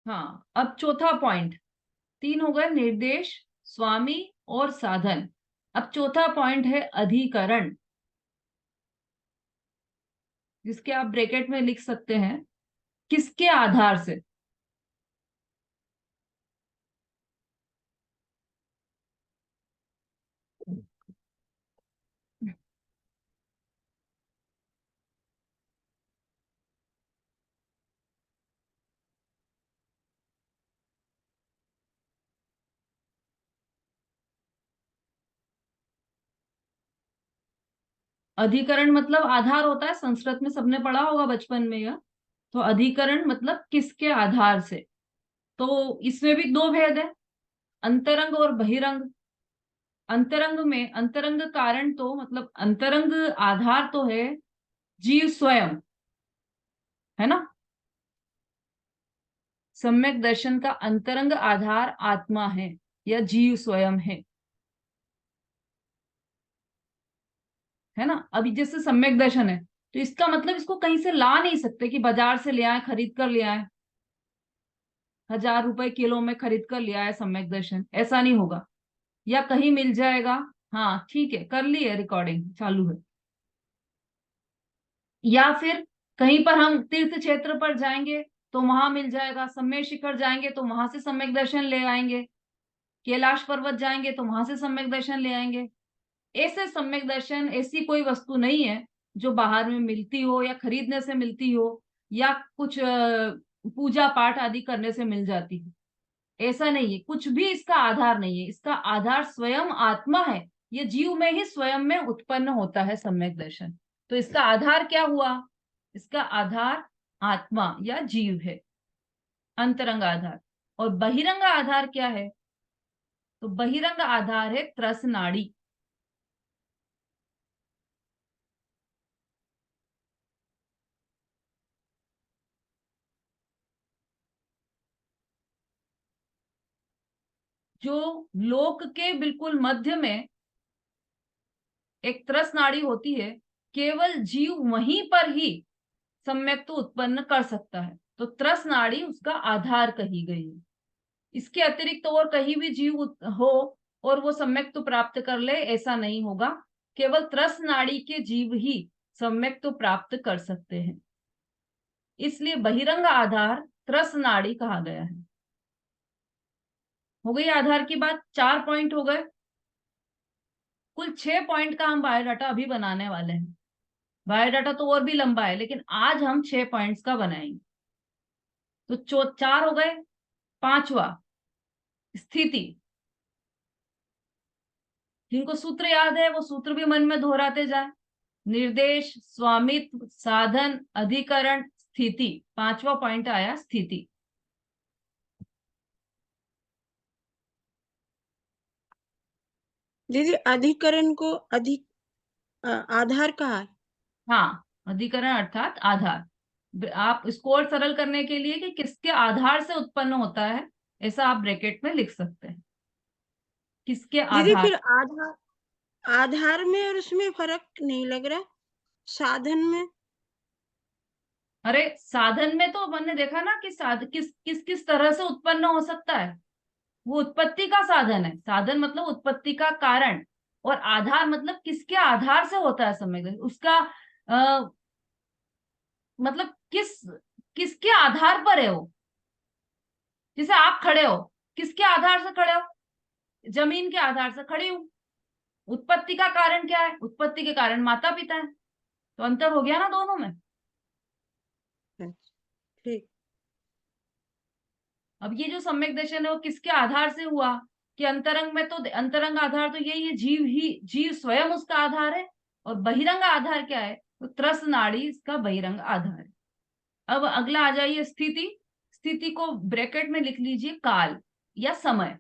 हाँ, अब चौथा पॉइंट। तीन हो गए, निर्देश, स्वामी और साधन। अब चौथा पॉइंट है अधिकरण, जिसके आप ब्रैकेट में लिख सकते हैं किसके आधार से। अधिकरण मतलब आधार होता है, संस्कृत में सबने पढ़ा होगा बचपन में यह। तो अधिकरण मतलब किसके आधार से। तो इसमें भी दो भेद है, अंतरंग और बहिरंग। अंतरंग में अंतरंग कारण तो मतलब अंतरंग आधार तो है जीव स्वयं, है ना। सम्यक दर्शन का अंतरंग आधार आत्मा है या जीव स्वयं है ना। अभी जैसे सम्यक दर्शन है, तो इसका मतलब इसको कहीं से ला नहीं सकते कि बाजार से ले आए, खरीद कर ले आए, 1000 रुपए किलो में खरीद कर ले आए सम्यक दर्शन, ऐसा नहीं होगा। या कहीं मिल जाएगा। हाँ ठीक है, कर ली है, रिकॉर्डिंग चालू है। या फिर कहीं पर हम तीर्थ क्षेत्र पर जाएंगे तो वहां मिल जाएगा, सम्य शिखर जाएंगे तो वहां से सम्यक दर्शन ले आएंगे, कैलाश पर्वत जाएंगे तो वहां से सम्यक दर्शन ले आएंगे। ऐसे सम्यक दर्शन ऐसी कोई वस्तु नहीं है जो बाहर में मिलती हो या खरीदने से मिलती हो या कुछ पूजा पाठ आदि करने से मिल जाती है। ऐसा नहीं है, कुछ भी इसका आधार नहीं है। इसका आधार स्वयं आत्मा है। ये जीव में ही स्वयं में उत्पन्न होता है सम्यक दर्शन। तो इसका आधार क्या हुआ? इसका आधार आत्मा या जीव है, अंतरंग आधार। और बहिरंग आधार क्या है? तो बहिरंग आधार है त्रस नाड़ी। जो लोक के बिल्कुल मध्य में एक त्रस नाड़ी होती है, केवल जीव वहीं पर ही सम्यक तो उत्पन्न कर सकता है। तो त्रस नाड़ी उसका आधार कही गई है। इसके अतिरिक्त और कहीं भी जीव हो और वो सम्यक तो प्राप्त कर ले, ऐसा नहीं होगा। केवल त्रस नाड़ी के जीव ही सम्यक तो प्राप्त कर सकते हैं। इसलिए बहिरंग आधार त्रस नाड़ी कहा गया है। हो गई आधार की बात, 4 पॉइंट हो गए। कुल 6 पॉइंट का हम बायोडाटा अभी बनाने वाले हैं। बायोडाटा तो और भी लंबा है, लेकिन आज हम 6 पॉइंट्स का बनाएंगे। तो 4 हो गए। पांचवा, स्थिति। जिनको सूत्र याद है वो सूत्र भी मन में दोहराते जाए। निर्देश, स्वामित्व, साधन, अधिकरण, स्थिति। पांचवा पॉइंट आया स्थिति। दीदी अधिकरण को आधार कहा है। हाँ, अधिकरण अर्थात आधार। आप इसको और सरल करने के लिए कि किसके आधार से उत्पन्न होता है, ऐसा आप ब्रैकेट में लिख सकते हैं, किसके दीदी आधार। फिर आधार आधार में और उसमें फर्क नहीं लग रहा, साधन में। अरे साधन में तो मैंने देखा ना कि किस किस किस तरह से उत्पन्न हो सकता है। वो उत्पत्ति का साधन है, साधन मतलब उत्पत्ति का कारण। और आधार मतलब किसके आधार से होता है समय उसका मतलब किसके आधार पर है वो। जैसे आप खड़े हो, किसके आधार से खड़े हो? जमीन के आधार से खड़ी हूं। उत्पत्ति का कारण क्या है? उत्पत्ति के कारण माता पिता है। तो अंतर हो गया ना दोनों में। अच्छा, ठीक। अब ये जो सम्यक दर्शन है वो किसके आधार से हुआ? कि अंतरंग में तो अंतरंग आधार तो यही है, जीव ही, जीव स्वयं उसका आधार है। और बहिरंग आधार क्या है? तो त्रस नाड़ी इसका बहिरंग आधार है। अब अगला आ जाइए स्थिति। स्थिति को ब्रैकेट में लिख लीजिए काल या समय।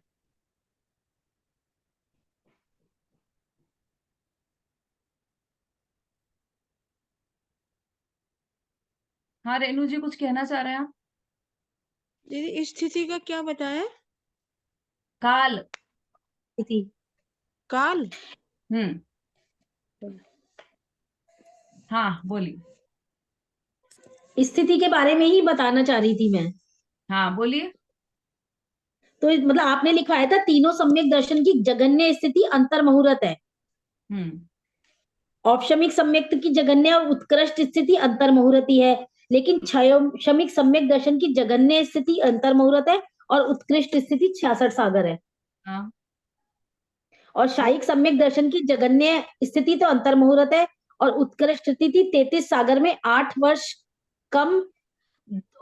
हाँ रेणु जी, कुछ कहना चाह रहे हैं आप? दीदी स्थिति का क्या बताया। काल। थी। काल। हम्म। हाँ बोलिए। स्थिति के बारे में ही बताना चाह रही थी मैं। हाँ बोलिए। तो मतलब आपने लिखवाया था तीनों सम्यक दर्शन की जगन्य स्थिति अंतर मुहूर्त है। हम्म। औपशमिक सम्यक की जगन्य और उत्कृष्ट स्थिति अंतर मुहूर्ती है, लेकिन क्षमिक सम्यक दर्शन की जगन्य स्थिति अंतर मुहूर्त है और उत्कृष्ट स्थिति 66 सागर है। हाँ और तो शाही सम्यक दर्शन की जगन्य स्थिति तो अंतर मुहूर्त है और उत्कृष्ट स्थिति 33 सागर में 8 वर्ष कम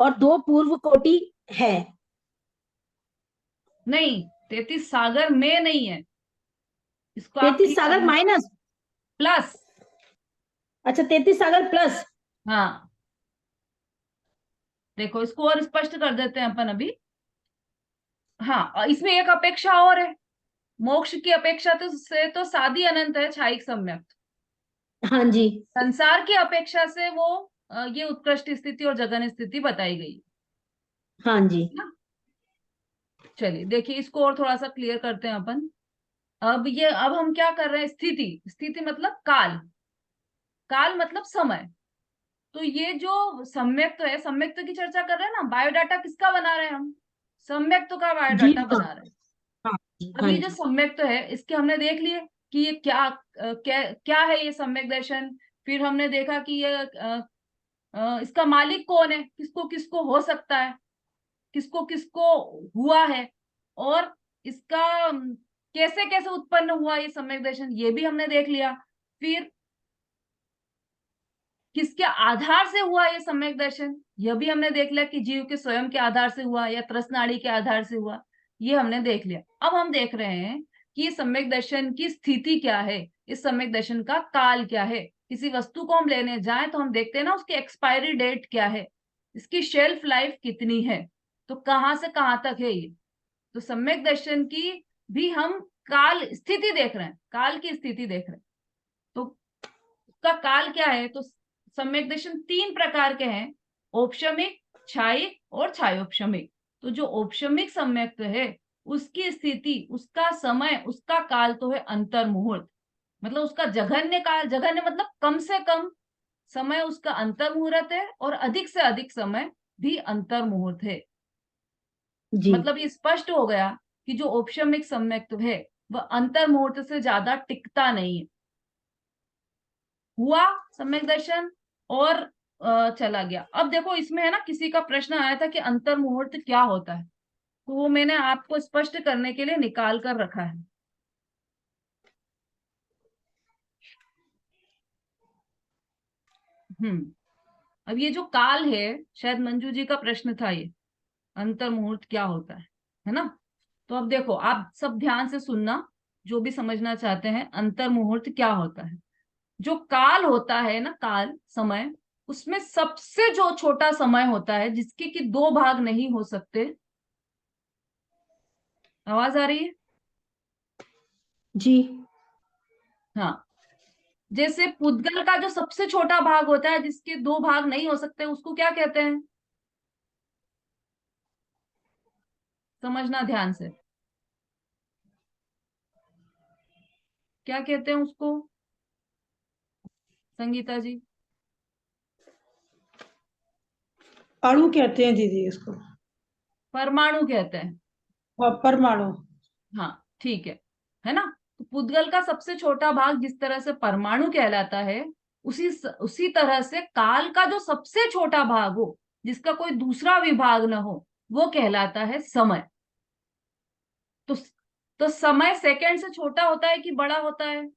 और 2 पूर्व कोटि है। नहीं, 33 सागर में नहीं है, इसको आप 33 ठीक सागर करना। Minus, plus. अच्छा 33 सागर प्लस। हाँ देखो, इसको और स्पष्ट कर देते हैं अपन अभी। हाँ, और इसमें एक अपेक्षा और है। मोक्ष की अपेक्षा तो से तो सादी अनंत है छाइक सम्यक। हाँ जी। संसार की अपेक्षा से वो ये उत्कृष्ट स्थिति और जगन स्थिति बताई गई हाँ जी। है ना। चलिए देखिए, इसको और थोड़ा सा क्लियर करते हैं अपन। अब हम क्या कर रहे हैं, स्थिति, स्थिति मतलब काल, काल मतलब समय। तो ये जो सम्यक्त्व है, सम्यक्त्व की चर्चा कर रहे हैं ना, बायोडाटा किसका बना रहे हैं हम, सम्यक्त्व का जीव बायोडाटा का। बना रहे हैं। हाँ जी, अब हाँ ये जो जी। सम्यक्त्व है, इसके हमने देख लिए कि ये क्या है ये सम्यक दर्शन। फिर हमने देखा कि ये इसका मालिक कौन है, किसको किसको हो सकता है, किसको किसको हुआ है, और इसका कैसे कैसे उत्पन्न हुआ ये सम्यक दर्शन, ये भी हमने देख लिया। फिर किसके आधार से हुआ ये सम्यक दर्शन, यह भी हमने देख लिया कि जीव के स्वयं के आधार से हुआ या त्रसनाड़ी के आधार से हुआ, ये हमने देख लिया। अब हम देख रहे हैं कि ये सम्यक दर्शन की स्थिति क्या है, इस सम्यक दर्शन का काल क्या है। किसी वस्तु को हम लेने जाएं तो हम देखते हैं ना उसकी एक्सपायरी डेट क्या है, इसकी शेल्फ लाइफ कितनी है, तो कहाँ से कहाँ तक है ये। तो सम्यक दर्शन की भी हम काल स्थिति देख रहे हैं, काल की स्थिति देख रहे हैं। तो उसका काल क्या है, तो सम्यक दर्शन 3 प्रकार के हैं, औपशमिक, क्षायिक और क्षायोपशमिक। तो जो औपशमिक सम्यक्त्व है उसकी स्थिति, उसका समय, उसका काल तो है अंतर मुहूर्त, मतलब उसका जघन्य काल, जघन्य मतलब कम से कम समय उसका अंतर मुहूर्त है और अधिक से अधिक समय भी अंतर मुहूर्त है। जी। मतलब ये स्पष्ट हो गया कि जो औपशमिक सम्यक्त्व है वह अंतर मुहूर्त से ज्यादा टिकता नहीं है। हुआ सम्यक दर्शन और चला गया। अब देखो इसमें है ना, किसी का प्रश्न आया था कि अंतर मुहूर्त क्या होता है, तो वो मैंने आपको स्पष्ट करने के लिए निकाल कर रखा है। अब ये जो काल है, शायद मंजू जी का प्रश्न था ये, अंतर मुहूर्त क्या होता है ना। तो अब देखो, आप सब ध्यान से सुनना, जो भी समझना चाहते हैं अंतर मुहूर्त क्या होता है। जो काल होता है ना, काल समय, उसमें सबसे जो छोटा समय होता है जिसके कि 2 भाग नहीं हो सकते। आवाज आ रही है? जी। हाँ, जैसे पुद्गल का जो सबसे छोटा भाग होता है जिसके 2 भाग नहीं हो सकते, उसको क्या कहते हैं, समझना ध्यान से, क्या कहते हैं उसको, संगीता जी? अणु कहते हैं दीदी इसको। परमाणु कहते हैं। परमाणु। हाँ ठीक है ना। तो पुद्गल का सबसे छोटा भाग जिस तरह से परमाणु कहलाता है, उसी तरह से काल का जो सबसे छोटा भाग हो, जिसका कोई दूसरा विभाग न हो, वो कहलाता है समय। तो तो समय सेकंड से छोटा होता है कि बड़ा होता है?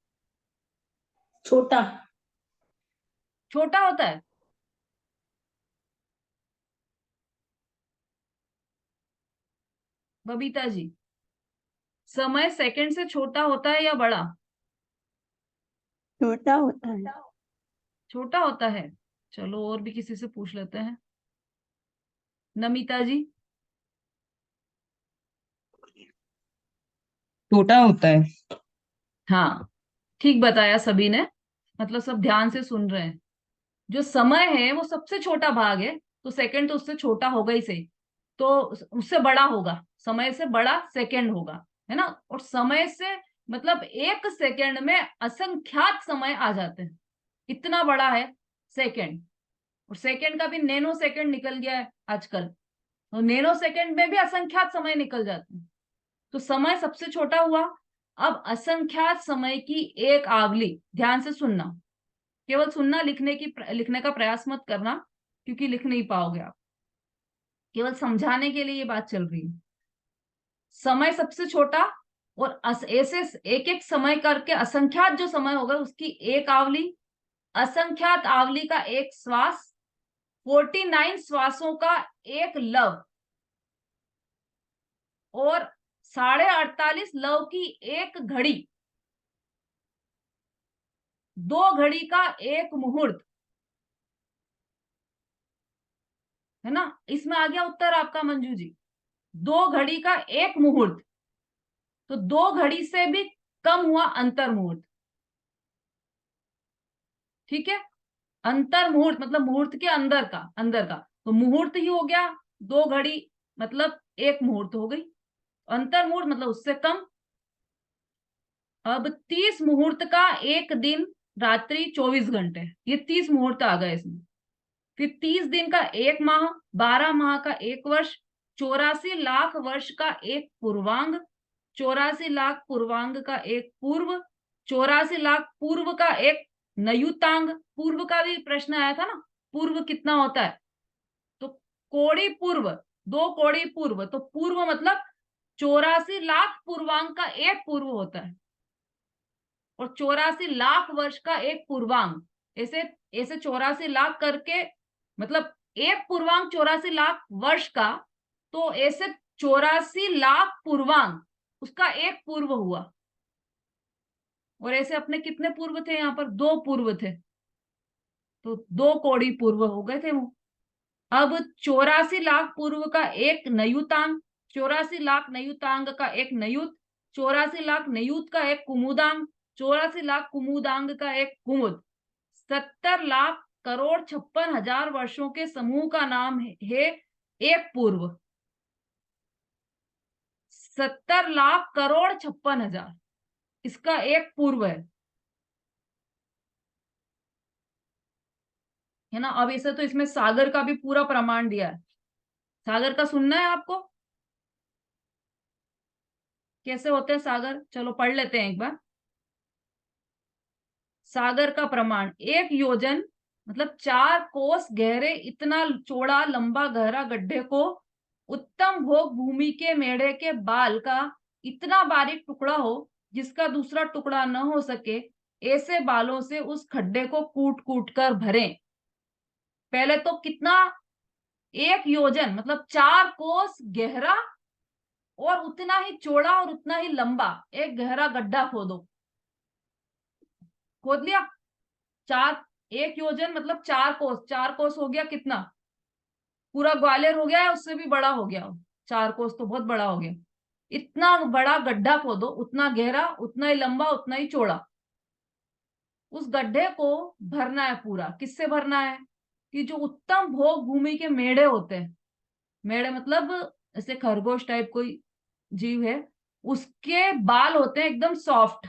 छोटा। छोटा होता है। बबीता जी, समय सेकंड से छोटा होता है या बड़ा? छोटा होता है। छोटा होता है। चलो और भी किसी से पूछ लेते हैं। नमिता जी? छोटा होता है। हाँ, ठीक बताया सभी ने, मतलब सब ध्यान से सुन रहे हैं। जो समय है वो सबसे छोटा भाग है, तो सेकंड तो उससे छोटा होगा ही सही, तो उससे बड़ा होगा, समय से बड़ा सेकंड होगा, है ना। और समय से मतलब 1 सेकंड में असंख्यात समय आ जाते हैं, इतना बड़ा है सेकंड। और सेकंड का भी नैनो सेकंड निकल गया है आजकल, तो नैनो सेकंड में भी असंख्यात समय निकल जाते हैं। तो समय सबसे छोटा हुआ। अब असंख्यात समय की एक आवली, ध्यान से सुनना, केवल सुनना, लिखने का प्रयास मत करना, क्योंकि लिख नहीं पाओगे आप। केवल समझाने के लिए ये बात चल रही है। समय सबसे छोटा, और ऐसे एक एक समय करके असंख्यात जो समय होगा उसकी एक आवली, असंख्यात आवली का एक श्वास, 49 श्वासों का एक लव, और 48.5 लव की एक घड़ी, 2 घड़ी का एक मुहूर्त, है ना। इसमें आ गया उत्तर आपका मंजू जी। 2 घड़ी का एक मुहूर्त, तो 2 घड़ी से भी कम हुआ अंतर मुहूर्त। ठीक है, अंतर मुहूर्त मतलब मुहूर्त के अंदर का तो मुहूर्त ही हो गया। 2 घड़ी मतलब एक मुहूर्त हो गई, अंतर मुहूर्त मतलब उससे कम। अब 30 मुहूर्त का एक दिन, रात्रि 24 घंटे, ये 30 मुहूर्त आ गए इसमें। फिर 30 दिन का एक माह, 12 माह का एक वर्ष, 84 लाख वर्ष का एक पूर्वांग, 84 लाख पूर्वांग का एक पूर्व, 84 लाख पूर्व का एक नयुतांग। पूर्व का भी प्रश्न आया था ना, पूर्व कितना होता है, तो कोड़ी पूर्व, 2 कोड़ी पूर्व, तो पूर्व मतलब 84 लाख पूर्वांग का एक पूर्व होता है, और 84 लाख वर्ष का एक पूर्वांग। ऐसे ऐसे 84 लाख करके, मतलब एक पूर्वांग 84 लाख वर्ष का, तो ऐसे 84 लाख पूर्वांग उसका एक पूर्व हुआ। और ऐसे अपने कितने पूर्व थे, यहाँ पर 2 पूर्व थे, तो 2 कोड़ी पूर्व हो गए थे वो। अब 84 लाख पूर्व का एक नयुतांग, 84 लाख नयुतांग का एक नयुत, 84 लाख नयुत का एक कुमुदांग, 84 लाख कुमुदांग का एक कुमुद, 70 लाख करोड़ 56,000 वर्षों के समूह का नाम है एक पूर्व। 70 लाख करोड़ 56,000 इसका एक पूर्व है ना। अब इसे तो इसमें सागर का भी पूरा प्रमाण दिया है। सागर का सुनना है आपको, कैसे होते हैं सागर, चलो पढ़ लेते हैं एक बार। सागर का प्रमाण, 1 योजन मतलब 4 कोस गहरे, इतना चौड़ा लंबा गहरा गड्ढे को उत्तम भोग भूमि के मेढ़े के बाल का इतना बारीक टुकड़ा हो जिसका दूसरा टुकड़ा न हो सके, ऐसे बालों से उस खड्डे को कूट कूट कर भरें। पहले तो कितना, 1 योजन मतलब 4 कोस गहरा और उतना ही चौड़ा और उतना ही लंबा एक गहरा गड्ढा खोदो। खोद लिया, 1 योजन मतलब 4 कोस, 4 कोस हो गया कितना, पूरा ग्वालियर हो गया है, उससे भी बड़ा हो गया। 4 कोस तो बहुत बड़ा हो गया। इतना बड़ा गड्ढा खोदो, उतना गहरा, उतना ही लंबा, उतना ही चौड़ा। उस गड्ढे को भरना है पूरा। किससे भरना है, कि जो उत्तम भोग भूमि के मेढ़े होते हैं, मेढ़े मतलब ऐसे खरगोश टाइप कोई जीव है, उसके बाल होते हैं एकदम सॉफ्ट।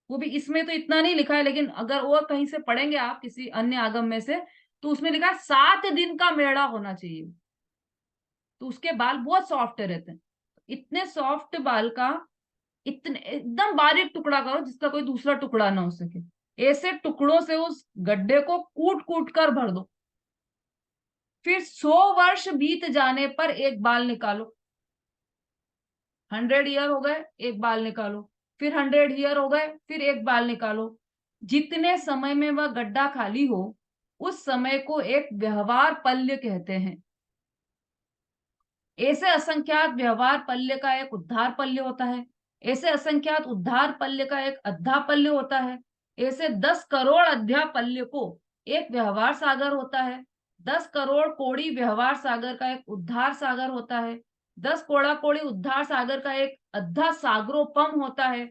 वो भी इसमें तो इतना नहीं लिखा है, लेकिन अगर और कहीं से पढ़ेंगे आप किसी अन्य आगम में से, तो उसमें लिखा है 7 दिन का मेढ़ा होना चाहिए, तो उसके बाल बहुत सॉफ्ट रहते हैं। इतने सॉफ्ट बाल का इतने एकदम बारीक टुकड़ा करो जिसका कोई दूसरा टुकड़ा ना हो सके। ऐसे टुकड़ों से उस गड्ढे को कूट कूट कर भर दो। फिर 100 वर्ष बीत जाने पर एक बाल निकालो। 100 ईयर हो गए, एक बाल निकालो। फिर 100 ईयर हो गए, फिर एक बाल निकालो। जितने समय में वह गड्ढा खाली हो, उस समय को एक व्यवहार पल्य कहते हैं। ऐसे असंख्यात व्यवहार पल्य का एक उद्धार पल्य होता है, ऐसे असंख्यात उद्धार पल्य का एक अद्धा पल्य होता है, ऐसे 10 करोड़ अध्या पल्य को एक व्यवहार सागर होता है, 10 करोड़ कोड़ी व्यवहार सागर का एक उद्धार सागर होता है, 10 कोड़ा कोड़ी उद्धार सागर का एक अद्धा सागरोपम होता है।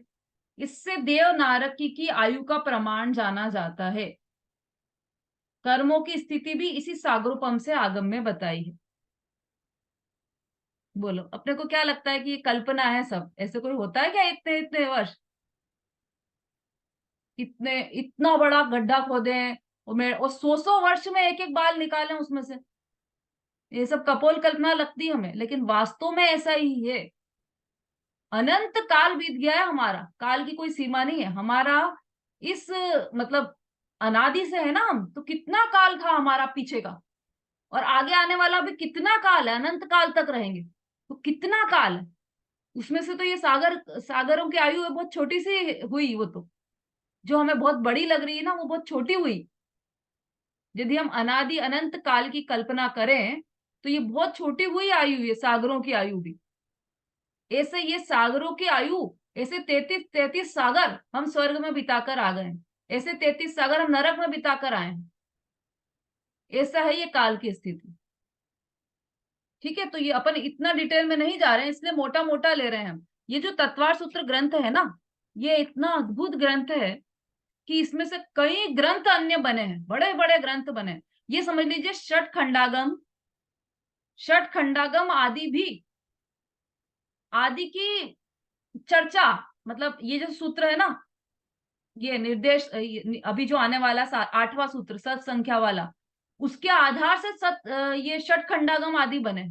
इससे देव नारकी की आयु का प्रमाण जाना जाता है। कर्मों की स्थिति भी इसी सागरोपम से आगम में बताई है। बोलो, अपने को क्या लगता है कि ये कल्पना है सब, ऐसे कोई होता है क्या इतने इतने वर्ष, इतने इतना बड़ा गड्ढा खोदे हैं और 100 वर्ष में एक एक बाल निकाले उसमें से। ये सब कपोल कल्पना लगती है हमें, लेकिन वास्तव में ऐसा ही है। अनंत काल बीत गया है हमारा, काल की कोई सीमा नहीं है हमारा। इस मतलब अनादि से है ना हम, तो कितना काल था हमारा पीछे का, और आगे आने वाला भी कितना काल है, अनंत काल तक रहेंगे, तो कितना काल है। उसमें से तो ये सागरों की आयु है बहुत छोटी सी हुई, वो तो जो हमें बहुत बड़ी लग रही है ना, वो बहुत छोटी हुई। यदि हम अनादि अनंत काल की कल्पना करें तो ये बहुत छोटी हुई आयु है, सागरों की आयु भी। ऐसे ये सागरों की आयु, ऐसे 33 सागर हम स्वर्ग में बिताकर आ गए हैं, ऐसे 33 सागर हम नरक में बिताकर आए हैं। ऐसा है ये काल की स्थिति। ठीक है, तो ये अपन इतना डिटेल में नहीं जा रहे हैं, इसलिए मोटा मोटा ले रहे हैं हम। ये जो तत्वार सूत्र ग्रंथ है ना, ये इतना अद्भुत ग्रंथ है कि इसमें से कई ग्रंथ अन्य बने हैं, बड़े बड़े ग्रंथ बने हैं। ये समझ लीजिए षट खंडागम आदि भी, आदि की चर्चा, मतलब ये जो सूत्र है ना, ये निर्देश, अभी जो आने वाला 8वां सूत्र सत संख्या वाला, उसके आधार से ये षट खंडागम आदि बने।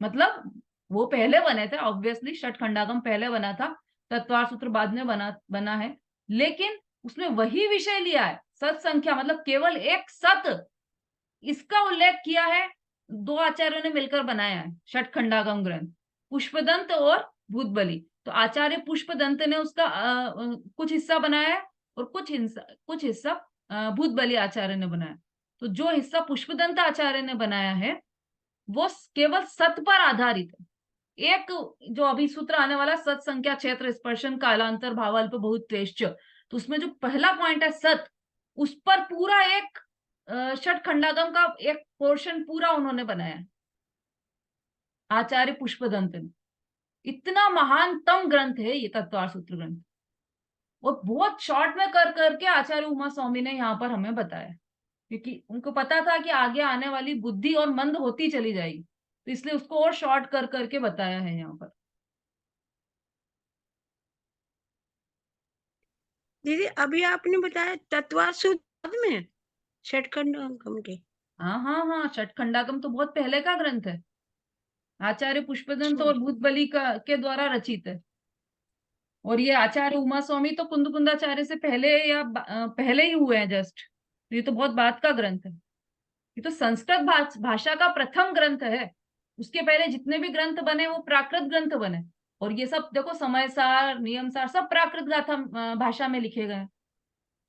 मतलब वो पहले बने थे, ऑब्वियसली षट खंडागम पहले बना था, तत्वार सूत्र बाद में बना है, लेकिन उसमें वही विषय लिया है, सत संख्या, मतलब केवल एक सत, इसका उल्लेख किया है। दो आचार्यों ने मिलकर बनाया है षट खंडागम ग्रंथ, पुष्पदंत और भूतबली। तो आचार्य पुष्पदंत ने उसका कुछ हिस्सा बनाया है, और कुछ हिस्सा भूतबली आचार्य ने बनाया। तो जो हिस्सा पुष्पदंत आचार्य ने बनाया है वो केवल सत पर आधारित है। एक जो अभी सूत्र आने वाला, सत संख्या क्षेत्र स्पर्शन कालांतर भावाल्प बहुत क्लेश्च, तो उसमें जो पहला पॉइंट है सत, उस पर पूरा एक षट खंडागम का एक पोर्शन पूरा उन्होंने बनाया है, आचार्य पुष्पदंत ने। इतना महानतम ग्रंथ है ये तत्वार सूत्र ग्रंथ, और बहुत शॉर्ट में कर करके आचार्य उमा स्वामी ने यहाँ पर हमें बताया, क्योंकि उनको पता था कि आगे आने वाली बुद्धि और मंद होती चली जाएगी, तो इसलिए उसको और शॉर्ट कर करके बताया है यहाँ पर। दीदी अभी आपने बताया तत्वार सूत्र बाद में षटखंड अंकम के। हाँ हाँ हाँ, षट खंडागम तो बहुत पहले का ग्रंथ है, आचार्य पुष्पदंत अच्छा। और भूतबली का के द्वारा रचित है। और ये आचार्य उमा स्वामी तो कुंद कुंदाचार्य से पहले या पहले ही हुए हैं जस्ट, तो ये तो बहुत बाद का ग्रंथ है। ये तो संस्कृत भाषा का प्रथम ग्रंथ है। उसके पहले जितने भी ग्रंथ बने वो प्राकृत ग्रंथ बने, और ये सब देखो समय सार नियम सार सब प्राकृत गाथा भाषा में लिखे गए।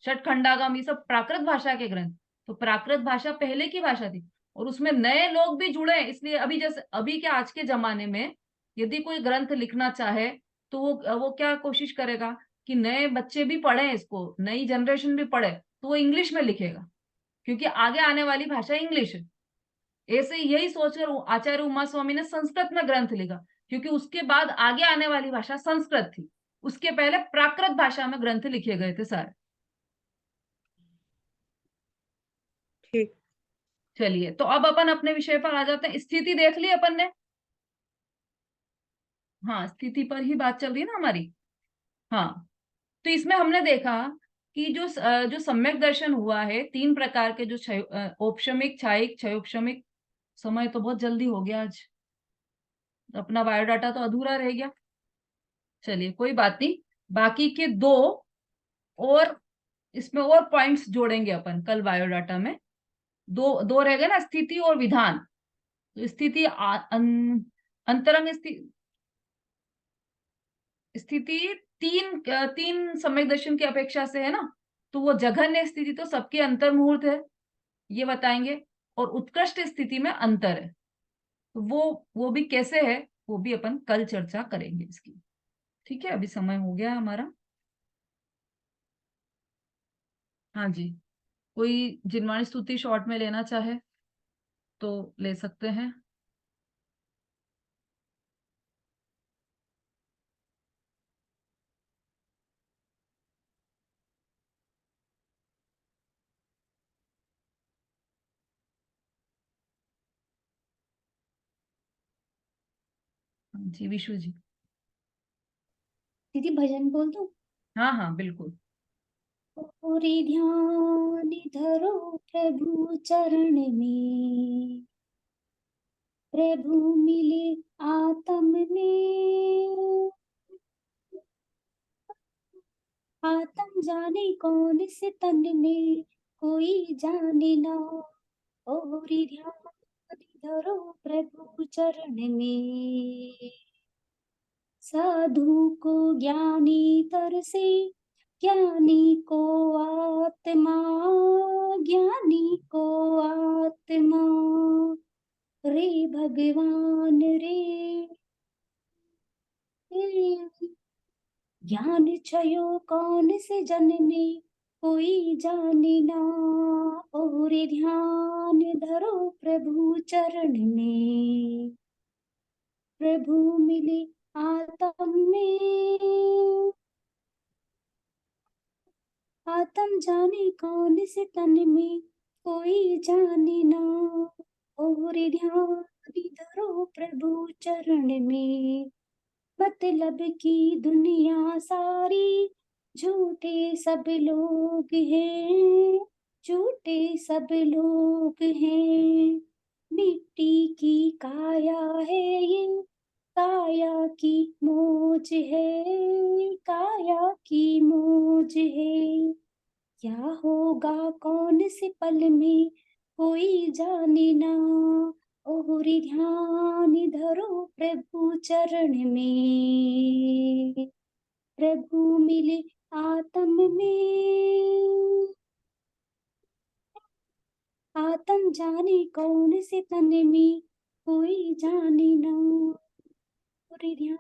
षट खंडागम ये सब प्राकृत भाषा के ग्रंथ, तो प्राकृत भाषा पहले की भाषा थी, और उसमें नए लोग भी जुड़े हैं। इसलिए अभी जैसे अभी के आज के जमाने में यदि कोई ग्रंथ लिखना चाहे तो वो क्या कोशिश करेगा कि नए बच्चे भी पढ़े इसको, नई जनरेशन भी पढ़े, तो वो इंग्लिश में लिखेगा, क्योंकि आगे आने वाली भाषा इंग्लिश है। ऐसे यही सोचकर आचार्य उमा स्वामी ने संस्कृत में ग्रंथ लिखा, क्योंकि उसके बाद आगे आने वाली भाषा संस्कृत थी, उसके पहले प्राकृत भाषा में ग्रंथ लिखे गए थे सारे। ठीक। चलिए, तो अब अपन अपने विषय पर आ जाते हैं। स्थिति देख ली अपन ने, हाँ स्थिति पर ही बात चल रही है ना हमारी। हाँ, तो इसमें हमने देखा कि जो सम्यक दर्शन हुआ है, तीन प्रकार के, जो औपशमिक, क्षायिक, क्षयोपशमिक। समय तो बहुत जल्दी हो गया आज, अपना बायोडाटा तो अधूरा रह गया। चलिए कोई बात नहीं, बाकी के दो और इसमें और पॉइंट्स जोड़ेंगे अपन कल बायोडाटा में। दो दो रह गए ना, स्थिति और विधान। तो स्थिति अंतरंग स्थिति तीन तीन सम्यक दर्शन की अपेक्षा से है ना, तो वो जघन्य स्थिति तो सबके अंतर मुहूर्त है, ये बताएंगे। और उत्कृष्ट स्थिति में अंतर है, तो वो भी कैसे है, वो भी अपन कल चर्चा करेंगे इसकी। ठीक है, अभी समय हो गया हमारा। हाँ जी, कोई जिनवाणी स्तुति शॉर्ट में लेना चाहे तो ले सकते हैं। हाँ जी विशु जी। दीदी भजन बोल दूं? हाँ हाँ बिल्कुल। पूरी ध्यान धरो प्रभु चरण में, प्रभु मिले आत्म में, आत्म जाने कौन से तन में, कोई जाने ना। और ध्यान धरो प्रभु चरण में, साधु को ज्ञानी तरसे, ज्ञानी को आत्मा, ज्ञानी को आत्मा। रे भगवान रे, ज्ञान छयो कौन से जन में, कोई जाने ना। और ध्यान धरो प्रभु चरण में, प्रभु मिले आत्म में, आत्म जाने कौन से तन में, कोई जाने ना। और ध्यान धरो प्रभु चरण में, मतलब की दुनिया सारी, झूठे सब लोग हैं, झूठे सब लोग हैं। मिट्टी की काया है ये, काया की मौज है, काया की मौज है। क्या होगा कौन से पल में, कोई जाने ना। और ध्यान धरो प्रभु चरण में, प्रभु मिले आत्म में, आत्म जाने कौन से तन में, कोई जाने ना। और ध्यान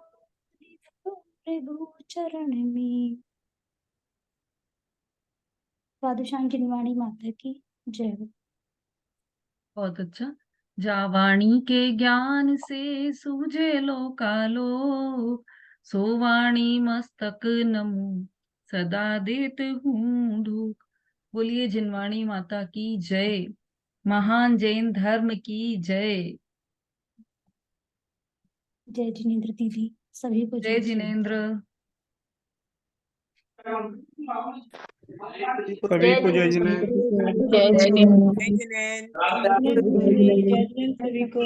धरो प्रभु चरण में। पादुशांकी निवाणी माता की जय हो। बहुत अच्छा। जावाणी के ज्ञान से सूझे लोकालो, सोवाणी मस्तक नमो सदा देत हूँ धूप। बोलिए जिनवाणी माता की जय, महान जैन धर्म की जय। जय जिनेन्द्र दीदी, सभी को जय जिनेन्द्र। सभी को जय जिनेन्द्र। जय जिनेन्द्र। जय जिनेन्द्र। सभी को